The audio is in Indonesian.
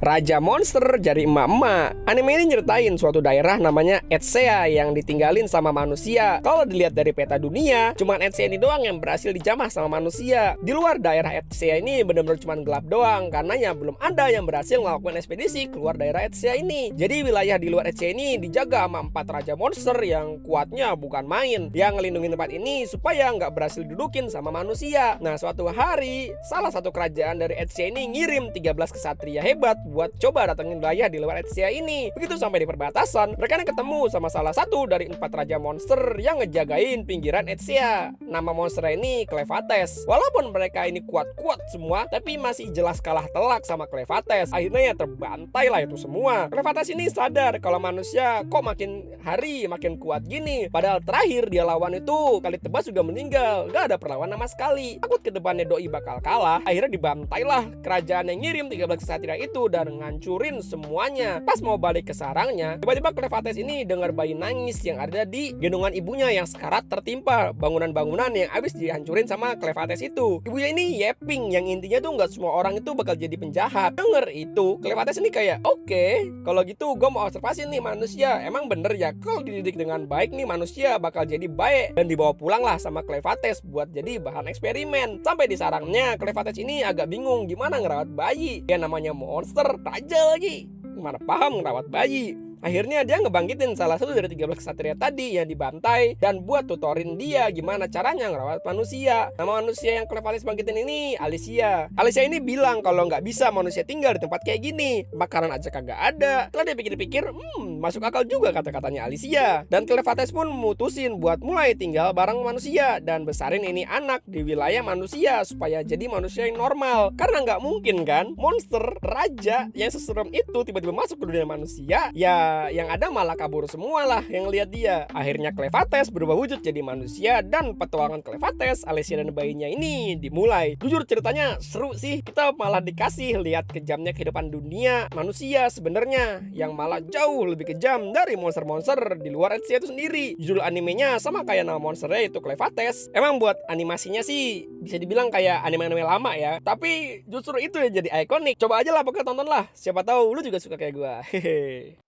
Raja Monster Jari Emak-Emak. Anime ini nyeritain suatu daerah namanya Etsea yang ditinggalin sama manusia. Kalau dilihat dari peta dunia, cuma Etsea ini doang yang berhasil dijamah sama manusia. Di luar daerah Etsea ini benar-benar cuma gelap doang, karena ya belum ada yang berhasil melakukan ekspedisi keluar daerah Etsea ini. Jadi wilayah di luar Etsea ini dijaga sama 4 Raja Monster yang kuatnya bukan main, yang ngelindungin tempat ini supaya nggak berhasil didudukin sama manusia. Nah, suatu hari salah satu kerajaan dari Etsea ini ngirim 13 kesatria hebat buat coba datengin wilayah di luar Etsea ini. Begitu sampai di perbatasan, mereka ketemu sama salah satu dari 4 Raja Monster yang ngejagain pinggiran Etsea. Nama monster ini Clevates. Walaupun mereka ini kuat-kuat semua, tapi masih jelas kalah telak sama Clevates. Akhirnya ya terbantai lah itu semua. Clevates ini sadar kalau manusia kok makin hari makin kuat gini. Padahal terakhir dia lawan itu kali tebas sudah meninggal, gak ada perlawan sama sekali. Takut ke depannya doi bakal kalah, akhirnya dibantailah kerajaan yang ngirim 13 kesatria itu dan ngancurin semuanya. Pas mau balik ke sarangnya, tiba-tiba Clevates ini dengar bayi nangis yang ada di gendongan ibunya yang sekarat tertimpa bangunan-bangunan yang habis dihancurin sama Clevates itu. Ibunya ini yeping, yang intinya tuh nggak semua orang itu bakal jadi penjahat. Denger itu, Clevates ini kayak oke, kalau gitu gue mau observasi nih manusia. Emang bener ya kalau dididik dengan baik nih manusia bakal jadi baik, dan dibawa pulang lah sama Clevates buat jadi bahan eksperimen. Sampai di sarangnya, Clevates ini agak bingung gimana ngerawat bayi. Ya namanya monster, raja lagi, gimana paham ngerawat bayi. Akhirnya dia ngebangkitin salah satu dari 13 kesatria tadi yang dibantai dan buat tutorin dia gimana caranya ngerawat manusia. Nama manusia yang Clevates bangkitin ini Alicia. Alicia ini bilang kalau nggak bisa manusia tinggal di tempat kayak gini, makanan aja kagak ada. Setelah dia pikir-pikir, masuk akal juga kata-katanya Alicia. Dan Clevates pun mutusin buat mulai tinggal bareng manusia dan besarin ini anak di wilayah manusia supaya jadi manusia yang normal. Karena nggak mungkin kan monster raja yang seserem itu tiba-tiba masuk ke dunia manusia. Ya yang ada malah kabur semua lah yang lihat dia. Akhirnya Clevates berubah wujud jadi manusia dan petualangan Clevates, Alicia dan bayinya ini dimulai. Jujur ceritanya seru sih. Kita malah dikasih lihat kejamnya kehidupan dunia manusia sebenarnya, yang malah jauh lebih kejam dari monster-monster di luar Etsea itu sendiri. Judul animenya sama kayak nama monsternya itu Clevates. Emang buat animasinya sih bisa dibilang kayak anime-anime lama ya, tapi justru itu yang jadi ikonik. Coba aja lah pokoknya tonton lah. Siapa tahu lu juga suka kayak gua. Hehe.